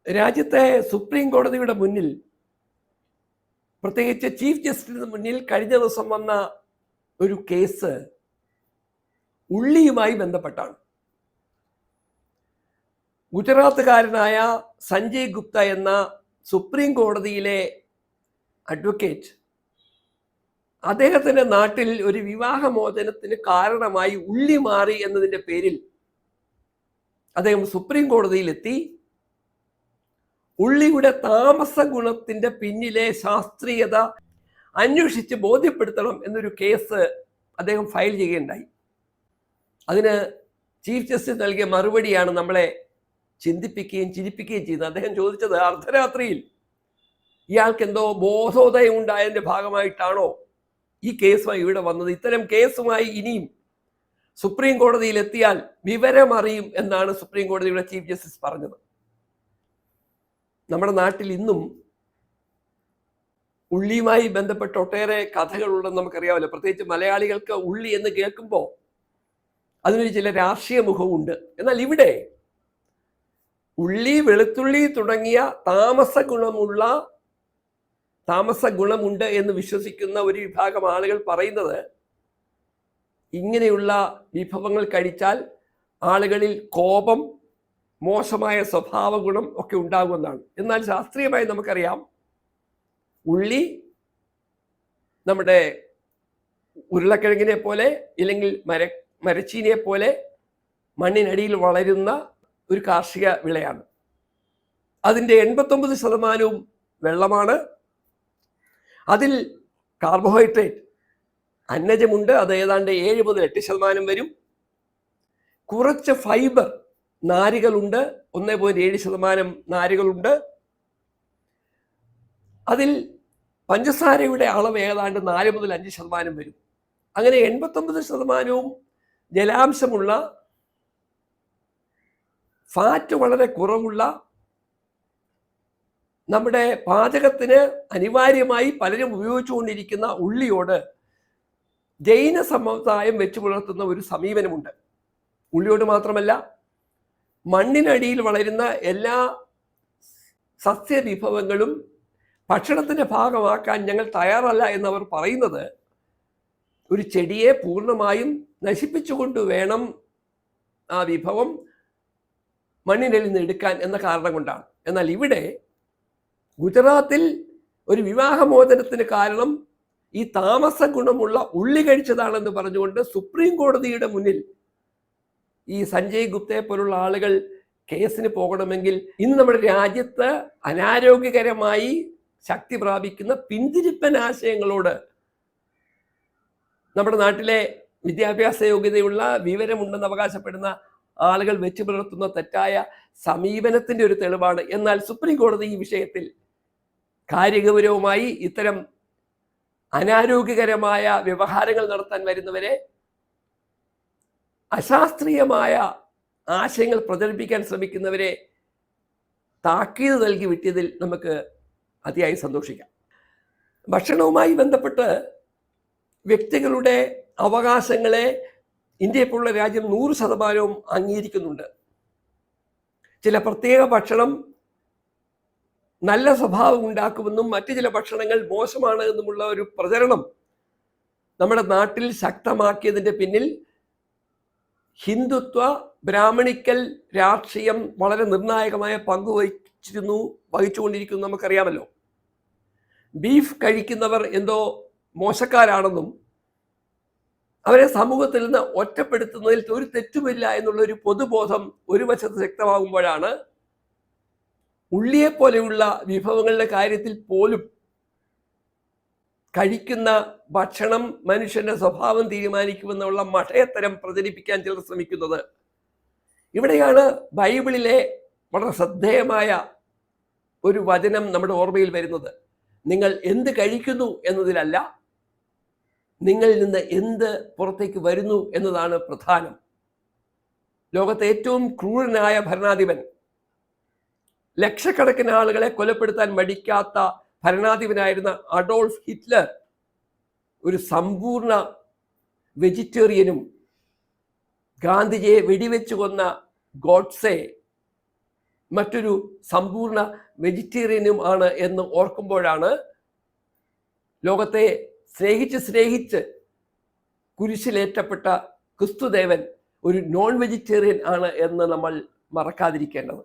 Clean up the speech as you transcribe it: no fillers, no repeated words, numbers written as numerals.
രാജ്യത്തെ സുപ്രീം കോടതിയുടെ മുന്നിൽ, പ്രത്യേകിച്ച് ചീഫ് ജസ്റ്റിസിന് മുന്നിൽ കഴിഞ്ഞ ദിവസം വന്ന ഒരു കേസ് ഉള്ളിയുമായി ബന്ധപ്പെട്ടാണ്. ഗുജറാത്തുകാരനായ സഞ്ജയ് ഗുപ്ത എന്ന സുപ്രീം കോടതിയിലെ അഡ്വക്കേറ്റ്, അദ്ദേഹത്തിന്റെ നാട്ടിൽ ഒരു വിവാഹമോചനത്തിന് കാരണമായി ഉള്ളി മാറി എന്നതിൻ്റെ പേരിൽ അദ്ദേഹം സുപ്രീം കോടതിയിലെത്തി. ഉള്ളിയുടെ താമസ ഗുണത്തിന്റെ പിന്നിലെ ശാസ്ത്രീയത അന്വേഷിച്ച് ബോധ്യപ്പെടുത്തണം എന്നൊരു കേസ് അദ്ദേഹം ഫയൽ ചെയ്യുകയുണ്ടായി. അതിന് ചീഫ് ജസ്റ്റിസ് നൽകിയ മറുപടിയാണ് നമ്മളെ ചിന്തിപ്പിക്കുകയും ചിരിപ്പിക്കുകയും ചെയ്തത്. അദ്ദേഹം ചോദിച്ചത്, അർദ്ധരാത്രിയിൽ ഇയാൾക്ക് എന്തോ ബോധോദയം ഉണ്ടായതിന്റെ ഭാഗമായിട്ടാണോ ഈ കേസുമായി ഇവിടെ വന്നത്? ഇത്തരം കേസുമായി ഇനിയും സുപ്രീം കോടതിയിൽ എത്തിയാൽ വിവരമറിയും എന്നാണ് സുപ്രീം കോടതിയുടെ ചീഫ് ജസ്റ്റിസ് പറഞ്ഞത്. നമ്മുടെ നാട്ടിൽ ഇന്നും ഉള്ളിയുമായി ബന്ധപ്പെട്ട ഒട്ടേറെ കഥകളുണ്ടെന്ന് നമുക്കറിയാമല്ലോ. പ്രത്യേകിച്ച് മലയാളികൾക്ക് ഉള്ളി എന്ന് കേൾക്കുമ്പോൾ അതിനൊരു ചില രാഷ്ട്രീയ മുഖമുണ്ട്. എന്നാൽ ഇവിടെ ഉള്ളി, വെളുത്തുള്ളി തുടങ്ങിയ താമസ ഗുണമുണ്ട് എന്ന് വിശ്വസിക്കുന്ന ഒരു വിഭാഗം ആളുകൾ പറയുന്നത്, ഇങ്ങനെയുള്ള വിഭവങ്ങൾ കഴിച്ചാൽ ആളുകളിൽ കോപം, മോശമായ സ്വഭാവ ഗുണം ഒക്കെ ഉണ്ടാകുമെന്നാണ്. എന്നാൽ ശാസ്ത്രീയമായി നമുക്കറിയാം, ഉള്ളി നമ്മുടെ ഉരുളക്കിഴങ്ങിനെ പോലെ ഇല്ലെങ്കിൽ മരച്ചീനിയെ പോലെ മണ്ണിനടിയിൽ വളരുന്ന ഒരു കാർഷിക വിളയാണ്. അതിൻ്റെ 89% വെള്ളമാണ്. അതിൽ കാർബോഹൈഡ്രേറ്റ്, അന്നജമുണ്ട്, അത് ഏതാണ്ട് 7 മുതൽ 8% വരും. കുറച്ച് ഫൈബർ, നാരുകളുണ്ട്, 1.7% നാരുകളുണ്ട്. അതിൽ പഞ്ചസാരയുടെ അളവ് ഏതാണ്ട് 4 മുതൽ 5% വരും. അങ്ങനെ 89% ജലാംശമുള്ള, ഫാറ്റ് വളരെ കുറവുള്ള, നമ്മുടെ പാചകത്തിന് അനിവാര്യമായി പലരും ഉപയോഗിച്ചുകൊണ്ടിരിക്കുന്ന ഉള്ളിയോട് ജൈന സമുദായം വെച്ചു പുലർത്തുന്ന ഒരു സമീപനമുണ്ട്. ഉള്ളിയോട് മാത്രമല്ല, മണ്ണിനടിയിൽ വളരുന്ന എല്ലാ സസ്യവിഭവങ്ങളും ഭക്ഷണത്തിൻ്റെ ഭാഗമാക്കാൻ ഞങ്ങൾ തയ്യാറല്ല എന്നവർ പറയുന്നത്, ഒരു ചെടിയെ പൂർണ്ണമായും നശിപ്പിച്ചുകൊണ്ട് വേണം ആ വിഭവം മണ്ണിനടിയിൽ നിന്ന് എടുക്കാൻ എന്ന കാരണം കൊണ്ടാണ്. എന്നാൽ ഇവിടെ ഗുജറാത്തിൽ ഒരു വിവാഹമോചനത്തിന് കാരണം ഈ താമസ ഗുണമുള്ള ഉള്ളി കഴിച്ചതാണെന്ന് പറഞ്ഞുകൊണ്ട് സുപ്രീം കോടതിയുടെ മുന്നിൽ ഈ സഞ്ജയ് ഗുപ്തയെ പോലുള്ള ആളുകൾ കേസിന് പോകണമെങ്കിൽ ഇന്ന് നമ്മുടെ രാജ്യത്ത് അനാരോഗ്യകരമായി ശക്തി പ്രാപിക്കുന്ന പിന്തിരിപ്പൻ ആശയങ്ങളോട് നമ്മുടെ നാട്ടിലെ വിദ്യാഭ്യാസ യോഗ്യതയുള്ള, വിവരമുണ്ടെന്ന് അവകാശപ്പെടുന്ന ആളുകൾ വെച്ചു പുലർത്തുന്ന തെറ്റായ സമീപനത്തിന്റെ ഒരു തെളിവാണ്. എന്നാൽ സുപ്രീം കോടതി ഈ വിഷയത്തിൽ കാര്യഗൗരവമായി ഇത്തരം അനാരോഗ്യകരമായ വ്യവഹാരങ്ങൾ നടത്താൻ വരുന്നവരെ, അശാസ്ത്രീയമായ ആശയങ്ങൾ പ്രചരിപ്പിക്കാൻ ശ്രമിക്കുന്നവരെ താക്കീത് നൽകി വിട്ടിയതിൽ നമുക്ക് അതിയായി സന്തോഷിക്കാം. ഭക്ഷണവുമായി ബന്ധപ്പെട്ട് വ്യക്തികളുടെ അവകാശങ്ങളെ ഇന്ത്യയെപ്പോലുള്ള രാജ്യം 100% അംഗീകരിക്കുന്നുണ്ട്. ചില പ്രത്യേക ഭക്ഷണം നല്ല സ്വഭാവം ഉണ്ടാക്കുമെന്നും മറ്റു ചില ഭക്ഷണങ്ങൾ മോശമാണ് എന്നുമുള്ള ഒരു പ്രചരണം നമ്മുടെ നാട്ടിൽ ശക്തമാക്കിയതിൻ്റെ പിന്നിൽ ഹിന്ദുത്വ, ബ്രാഹ്മണിക്കൽ രാഷ്ട്രീയം വളരെ നിർണായകമായ പങ്ക് വഹിച്ചുകൊണ്ടിരിക്കുന്നു നമുക്കറിയാമല്ലോ. ബീഫ് കഴിക്കുന്നവർ എന്തോ മോശക്കാരാണെന്നും അവരെ സമൂഹത്തിൽ നിന്ന് ഒറ്റപ്പെടുത്തുന്നതിൽ ഒരു തെറ്റുമില്ല എന്നുള്ളൊരു പൊതുബോധം ഒരു വശത്ത് ശക്തമാകുമ്പോഴാണ് ഉള്ളിയെപ്പോലെയുള്ള വിഭവങ്ങളുടെ കാര്യത്തിൽ പോലും കഴിക്കുന്ന ഭക്ഷണം മനുഷ്യന്റെ സ്വഭാവം തീരുമാനിക്കുമെന്നുള്ള മഠയത്തരം പ്രചരിപ്പിക്കാൻ ചിലർ ശ്രമിക്കുന്നത്. ഇവിടെയാണ് ബൈബിളിലെ വളരെ ശ്രദ്ധേയമായ ഒരു വചനം നമ്മുടെ ഓർമ്മയിൽ വരുന്നത്. നിങ്ങൾ എന്ത് കഴിക്കുന്നു എന്നതിലല്ല, നിങ്ങളിൽ നിന്ന് എന്ത് പുറത്തേക്ക് വരുന്നു എന്നതാണ് പ്രധാനം. ലോകത്തെ ഏറ്റവും ക്രൂരനായ ഭരണാധിപൻ, ലക്ഷക്കണക്കിന് ആളുകളെ കൊലപ്പെടുത്താൻ മടിക്കാത്ത ഭരണാധിപനായിരുന്ന അഡോൾഫ് ഹിറ്റ്ലർ ഒരു സമ്പൂർണ്ണ വെജിറ്റേറിയനും, ഗാന്ധിജിയെ വെടിവെച്ചു കൊന്ന ഗോഡ്സെ മറ്റൊരു സമ്പൂർണ്ണ വെജിറ്റേറിയനും ആണ് എന്ന് ഓർക്കുമ്പോഴാണ് ലോകത്തെ സ്നേഹിച്ച് കുരിശിലേറ്റപ്പെട്ട ക്രിസ്തുദേവൻ ഒരു നോൺ വെജിറ്റേറിയൻ ആണ് എന്ന് നമ്മൾ മറക്കാതിരിക്കേണ്ടത്.